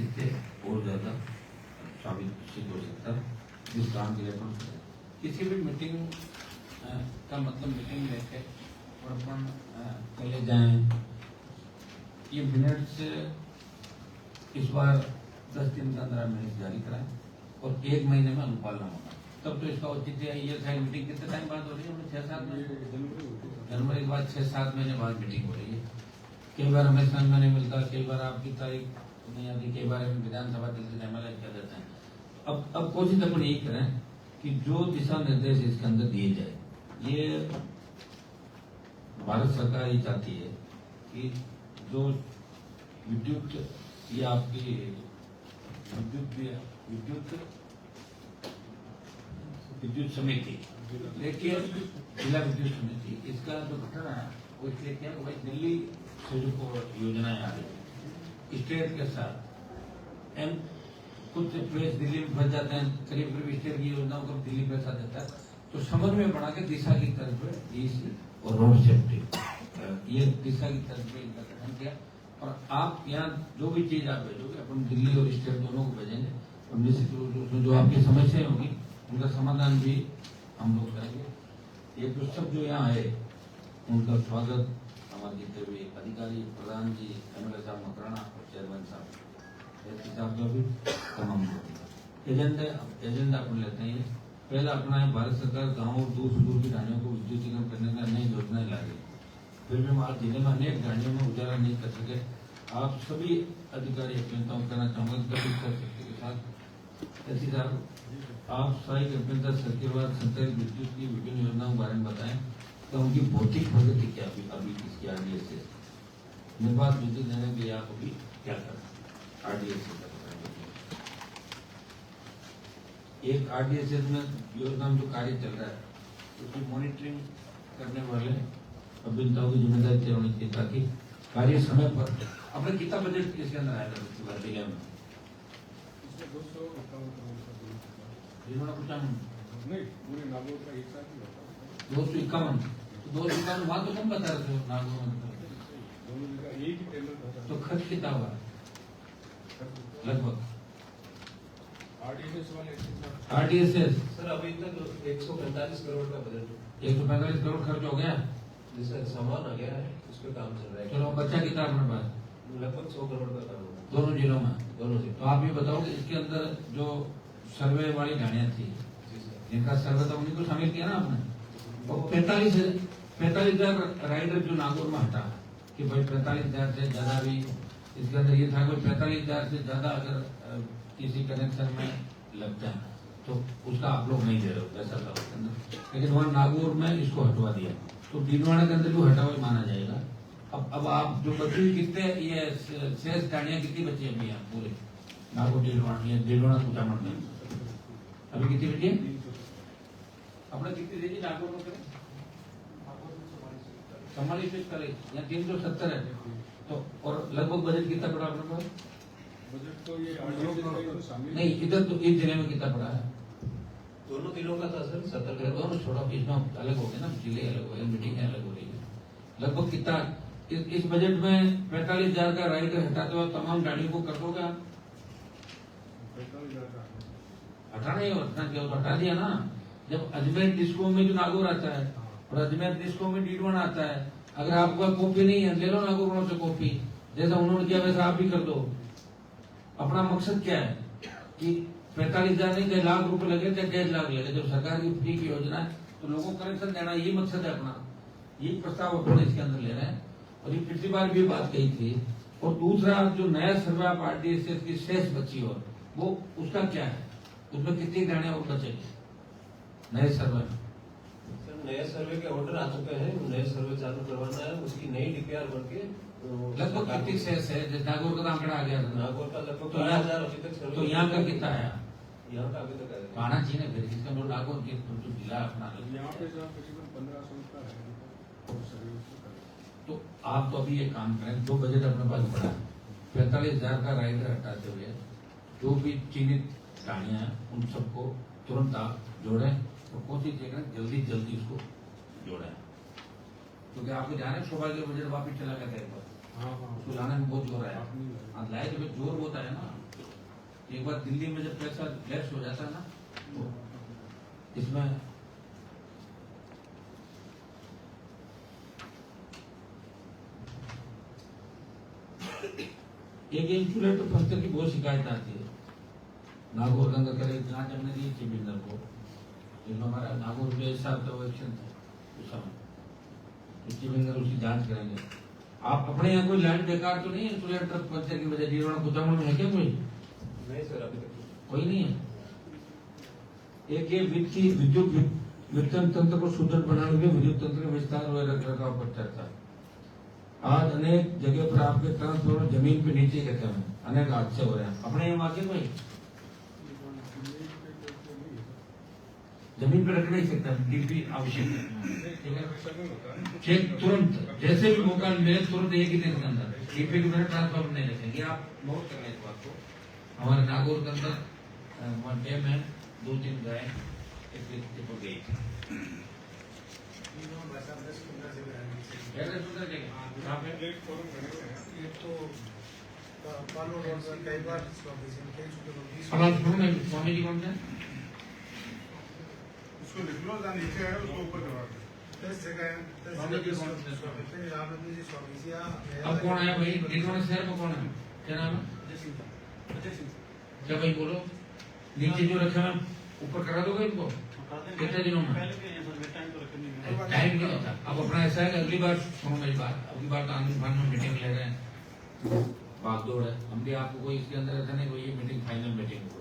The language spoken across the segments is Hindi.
इससे और ज्यादा साबित सिद्ध हो सकता है जिस काम के लिए अपन किसी भी मीटिंग का मतलब मीटिंग लेके और अपन चले जाएं। ये मिनट्स इस बार 10 दिन का 15 मिनट जारी कराएं और 1 महीने में अनुपालन होगा, तब तो इसका औचित्य है। ये साइड मीटिंग कितने टाइम बाद हो रही है? 6-7 महीने, जनवरी के बाद 6-7 महीने बाद मीटिंग हो रही है। कई बार हमें समय नहीं मिलता, कई बार आपकी तारीख नहीं आती, कई बार विधानसभा जल्दी एमएलए कह देते हैं। अब कोशिश अपन यही करें कि जो दिशा निर्देश इसके अंदर दिए जाए, ये भारत सरकार ये चाहती है कि जो विद्युत या आपकी विद्युत समिति, देखिए जिला विद्युत समिति, इसका जो गठन है वो इसलिए क्या भाई दिल्ली से जो योजनाएं आ रही स्टेट के साथ एम कुछ प्लेस दिल्ली में फंस जाते हैं, करीब स्टेट की योजनाओं को दिल्ली पैसा देता है, तो समन्वय बना के दिशा की तरफ ईस्ट और रोड सेफ्टी, ये दिशा की तरफ इनका गठन किया। और आप यहाँ जो भी चीज आप भेजोगे अपन दिल्ली और स्टेट दोनों को भेजेंगे और निश्चित रूप से जो आपकी समस्याएं होगी उनका समाधान भी हम लोग करेंगे। ये जो सब जो यहाँ है उनका स्वागत हमारे जितने भी अधिकारी, प्रधान जी, एमएलए साहब मकराना और चेयरमैन साहब का भी तमाम एजेंडा अपन लेते हैं। पहला अपना है भारत सरकार गाँव और दूर सुदूर की ढाणियों को विद्युतीकरण करने का नई योजनाएं ला रही है। फिर भी हमारे जिले में अनेक ढाणियों में उजाला नहीं कर सके। आप सभी अधिकारी अभियंताओं करना चाहूंगा सभी शक्ति के साथ ऐसी साहब आप सहायक अभियंता सर्किलवार संचालित विद्युत की विभिन्न योजनाओं के बारे में बताएं तो उनकी भौतिक प्रगति क्या अभी किसकी आरडीएस से निर्बाध विद्युत देने के लिए आप अभी क्या करना आरडीएस से एक आरडीएस में योजना में जो कार्य चल रहा है उसकी मॉनिटरिंग करने वाले अभियंताओं की जिम्मेदारी तय होनी चाहिए ताकि कार्य समय पर। अपने कितना बजट इसके अंदर आएगा जिले में? 251। तो 251 वहां तो कम बता रहे हो नागौर में, तो खर्च कितना हुआ लगभग? आरडीएसएस सर अभी तक 145 करोड़ का बजट, 145 करोड़ खर्च हो गया, जिसका सामान आ गया है उस पर काम चल रहा है। चलो बच्चा कितना अपने पास? लगभग 100 करोड़ का काम होगा दोनों जिलों में। दोनों जिलों। तो आप ये बताओ कि इसके अंदर जो सर्वे वाली ढाणियां थी जिनका सर्वे था उन्हीं को शामिल किया ना आपने? और 45,000 राइडर जो नागौर में हटा कि भाई 45,000 से ज्यादा भी इसके अंदर ये था कि 45,000 से ज्यादा अगर किसी कनेक्शन में लगता है तो उसका आप लोग नहीं दे रहे हो ऐसा था उसके अंदर, लेकिन वहां नागौर में इसको हटवा दिया तो भीलवाड़ा के अंदर भी हटा हुआ माना जाएगा। अब आप जो बची कितने ये शेष ढाणियां कितनी बची अभी यहाँ पूरे नागौर भीलवाड़ा कुचामण में अभी कितनी बची है? अपने कितनी देखिए नागौर में करें 44 करे या 370 है तो, और लगभग बजट कितना पड़ा अपने पास? बजट तो ये नहीं इधर तो एक जिले में कितना पड़ा है? दोनों जिलों का था सर 70 दोनों छोड़ा इसमें अलग हो गए ना, जिले अलग हो गए, मीटिंगें अलग हो रही है। लगभग कितना इस बजट में 45,000 का राइडर हटाते हुए तमाम गाड़ियों को कर दोगे आप? हटाना ही हटना क्या हटा दिया ना। जब अजमेर डिस्को में जो नागौर आता है और अजमेर डिस्को में डीडवन आता है, अगर आपका कॉपी नहीं है ले लो नागौर से कॉपी, जैसा उन्होंने किया वैसा आप भी कर दो। अपना मकसद क्या है कि 45,000 नहीं 1 लाख रुपए लगे चाहे 1.5 लाख लगे, जब सरकार की फ्री की योजना है तो लोगों को कनेक्शन देना, ये मकसद है अपना। ये प्रस्ताव अपने इसके अंदर ले रहे हैं और ये पिछली बार भी बात कही थी। और दूसरा जो नया सर्वे ऑफ आरडीएसएस की शेष बची और वो उसका क्या है, उसमें कितनी ढाणियां और बचेगी नए सर्वे में? सर नए सर्वे के ऑर्डर आ चुके हैं, नए सर्वे चालू करवाना है, उसकी नई डीपीआर बन के लगभग कितनी शेष है? नागौर का आंकड़ा आ गया था, नागौर का लगभग तो 12,000 अभी तक सर्वे। तो यहाँ का कितना आया? यहाँ का अभी तक आया आना चाहिए ना फिर इसका नागौर के जिला अपना यहाँ पे तकरीबन 1,500 का है तो आप तो अभी ये काम करें, जो बजट अपने पास पड़ा 45,000 का राइडर हटाते हुए जो भी चिन्हित ढाणियां हैं उन सबको तुरंत आप जोड़ें और कोशिश करें जल्दी उसको जोड़ें, क्योंकि आपको जाना है शोभा के बजट वापिस चला गया था एक बार, उसको लाने में बहुत जोर आया। लाए तो जोर होता है ना, एक बार दिल्ली में जब पैसा लैप्स हो जाता है ना, तो इसमें एक इंसुलेटर पंचर की बहुत शिकायत आती है। नागौर के अंदर करे जांच हमने दी चीफ मिनिस्टर को, जिसमें हमारा नागौर में ऐसा था वो एक्शन था उस समय, तो चीफ मिनिस्टर उसकी जांच करेंगे। आप अपने यहाँ कोई लैंड बेकार तो नहीं है इंसुलेटर पंचर की वजह जीरो कुचामण में है क्या कोई? नहीं सर, अभी तक कोई नहीं है। एक ये विद्युत वितरण तंत्र को सुदृढ़ बनाने के विद्युत तंत्र के विस्तार व रखरखाव पर चर्चा। आज अनेक जगह पर आपके ट्रांसफार्मर जमीन पे नीचे गिरते हैं, अनेक हादसे हो रहे हैं। अपने यहाँ आके कोई जमीन पे रख नहीं सकता, डीपी आवश्यक है, ठीक है। चेक तुरंत जैसे भी मौका मिले तुरंत एक ही दिन के अंदर डीपी के बिना ट्रांसफार्मर नहीं रखेंगे। आप नोट कर लें इस बात को। हमारे नागौर के अंदर डैम है, 2-3 गाय एक हो गई। प्लेटफॉर्म बने हुए हैं। ये तो पालो रोड पर कई बार स्वामी जी कौन से? उसको लिख लो, जहाँ नीचे है उसको ऊपर करवा दो। अब कौन आया भाई? डिंडोना शहर में कौन है? क्या नाम है? क्या भाई बोलो, नीचे जो रखा है ऊपर करा दोगे इनको कितने दिनों में? टाइम नहीं होता। अब अपना ऐसा है कि अगली बार सुनो मेरी बात, अगली बार तो आनंद फान में मीटिंग ले रहे हैं, भागदौड़ है। हम भी आपको कोई इसके अंदर ऐसा नहीं कोई ये मीटिंग फाइनल मीटिंग हो।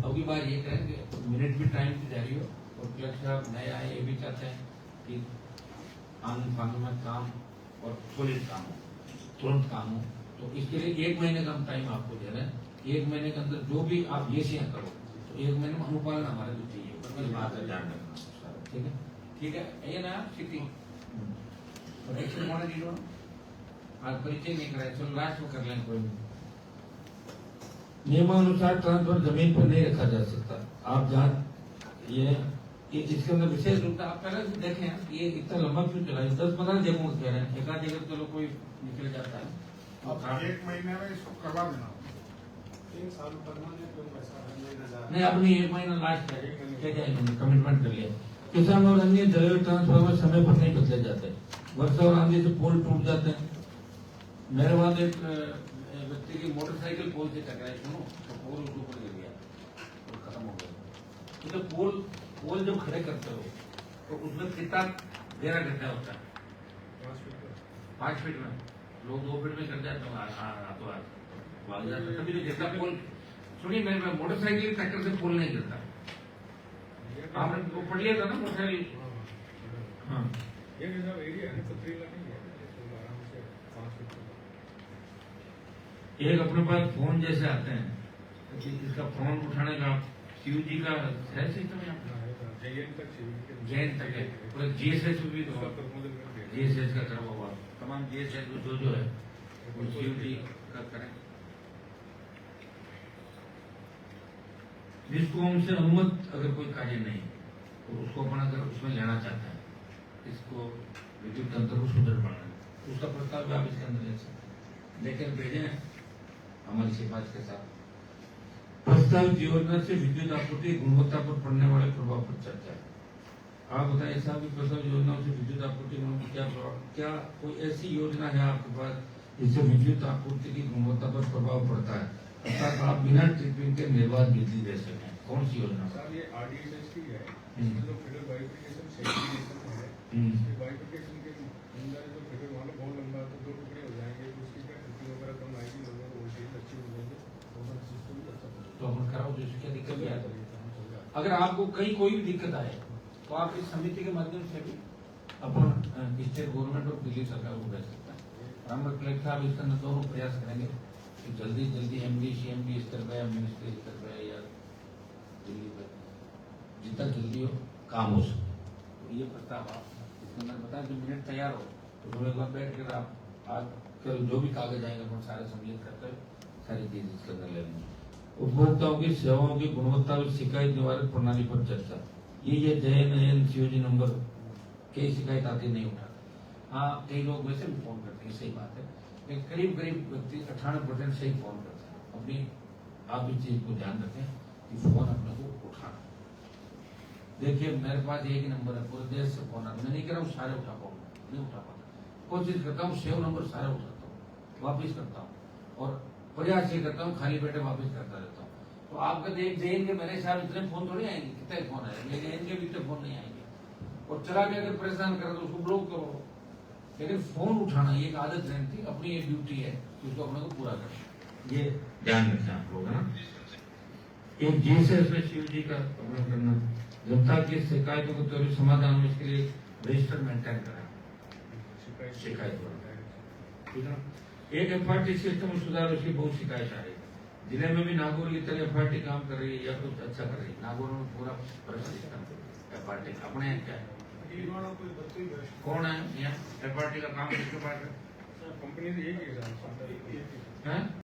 अगली बार ये करें कि मिनट भी टाइम की जारी हो, और कलेक्टर साहब नए आए ये भी चाहते हैं कि आनंद फान में काम और सॉलिड काम हो, तुरंत काम हो। तो इसके लिए 1 महीने का हम टाइम आपको दे रहे हैं। 1 महीने के अंदर जो भी आप ये शेयर करो तो 1 महीने में अनुपालन हमारे को चाहिए, मेरी बात है ध्यान रखना, ठीक है? ठीक है, ये ना सिटी और एक्शन मॉडल जीरो आज परिचय नहीं कराए, चलो लास्ट में कर लें। कोई नियमानुसार ट्रांसफर जमीन पर नहीं रखा जा सकता। आप जहाँ ये इसके अंदर विशेष रूप से आप पहले से देखें ये इतना लंबा क्यों चला है? 10-15 जगहों में कह रहे हैं, एकाध जगह चलो कोई निकल जाता है। अब 1 महीने में इसको करवा देना। 3 साल करना नहीं, अपनी 1 महीना लास्ट है, क्या क्या इन्होंने कमिटमेंट कर लिया। किसान और अन्य जरूरी ट्रांसफार्मर समय पर नहीं बदले जाते, वर्षा और आंधी से पोल टूट जाते हैं। मेरे बाद एक व्यक्ति की मोटरसाइकिल पोल से टकराई, सुनो तो पोल ऊपर गिर गया और खत्म हो गया। तो पोल जब खड़े करते हो तो उसमें कितना गहरा गड्ढा होता है? 5 फीट में, लोग 2 फीट में कर जाते हैं, हाथों हाथ भाग जाते, तभी तो गिरता पोल। सुनिए मेरे मोटरसाइकिल की टक्कर से पोल नहीं गिरता। आपने वो पढ़ लिया था ना मोटरसाइकिल? हाँ, ये जब एरिया है पथरीला नहीं है, तो आराम से 5 फीट एक अपने पास फोन जैसे आते हैं, इसका फोन उठाने का शिव जी का है सिस्टम यहाँ जैन तक है, पूरा जीएसएस भी तो जीएसएस का करवा हुआ, तमाम जीएसएस जो है वो शिव जी का करें। जिसको हमसे अनुमत अगर कोई कार्य नहीं तो उसको अपन अगर उसमें लेना चाहता है, इसको विद्युत तंत्र को सुदृढ़ बनाना, उसका प्रस्ताव भी आप इसके अंदर ले सकते हैं, लेकर भेजे हमारी सिफारिश के साथ। प्रस्तावित योजना से विद्युत आपूर्ति गुणवत्ता पर पड़ने वाले प्रभाव पर चर्चा। आप बताइए साहब, प्रस्तावित योजनाओं से विद्युत आपूर्ति क्या प्रभाव, क्या कोई ऐसी योजना है आपके पास जिससे विद्युत आपूर्ति की गुणवत्ता पर प्रभाव पड़ता है, अर्थात आप बिना ट्रिपिंग के निर्बाध बिजली दे सकें? कौन सी योजना? सर ये आरडीएसएस की है, इसमें जो फिगर बाइफिकेशन सेग्रीगेशन है, इसके बाइफिकेशन के अंदर जो फिगर मान लो बहुत लंबा है तो 2 टुकड़े हो जाएंगे, तो उसकी क्या ट्रिपिंग वगैरह कम आएगी, लोगों को वोल्टेज अच्छी मिल जाएगी, सोलर सिस्टम भी अच्छा बनेगा। तो अपन कराओ, तो इसकी क्या दिक्कत नहीं आती। अगर आपको कहीं कोई भी दिक्कत आए तो आप इस समिति के माध्यम से भी अपन स्टेट गवर्नमेंट और दिल्ली सरकार को भेज सकते हैं। हम कलेक्टर साहब इसके अंदर दोनों प्रयास करेंगे कि जल्दी एमडी सीएमडी स्तर पर या मिनिस्ट्री स्तर पर या दिल्ली पर जितना जल्दी हो काम हो सके। तो ये प्रस्ताव आप इसके अंदर बताएं, जब मिनट तैयार हो तो थोड़े बार बैठ कर आप आज कल जो भी कागज आएंगे अपन सारे सम्मिलित करते सारी चीज इसके अंदर ले लेंगे। उपभोक्ताओं की सेवाओं की गुणवत्ता और शिकायत निवारण प्रणाली पर चर्चा। ये जयन सीओजी नंबर कई शिकायत आती नहीं उठा। हाँ, कई लोग वैसे भी फोन करते हैं, सही बात है, लेकिन करीब व्यक्ति 98% सही फोन करते हैं, अपनी आप इस चीज को ध्यान रखें कि फोन अपने को उठाना। देखिए मेरे पास एक ही नंबर है, पूरे देश से फोन आता, मैं नहीं कह रहा हूँ सारे उठा पाऊंगा, नहीं उठा पाता, कोशिश करता हूँ सेव नंबर सारे उठाता हूँ, वापिस करता हूँ और प्रयास ये करता हूँ खाली पेटे वापिस करता रहता हूँ। तो आप कहते एक जैन के मेरे साथ इतने फोन थोड़ी आएंगे, कितने फोन है, मेरे जैन के भी इतने फोन नहीं आएंगे। और चला के अगर परेशान करें तो उसको ब्लॉक करो, लेकिन फोन उठाना ये एक आदत रहती है, अपनी एक ड्यूटी है, उसको अपने को पूरा करना, ये ध्यान रखें आप लोग, है ना। एक जैसे इसमें शिव जी का अपना करना, जनता की शिकायतों को त्वरित समाधान हो इसके लिए रजिस्टर मेंटेन करें, शिकायत ठीक है। एक एफआरटी सिस्टम में सुधार, उसकी बहुत शिकायत आ रही है जिले में भी। नागौर की तरह एफआरटी काम कर रही है या कुछ अच्छा कर रही है, नागौर में पूरा सिस्टम एफआरटी अपने यहाँ क्या है, कौन है यहाँ एफआरटी का काम किसके पास है, कंपनी से एक ही है।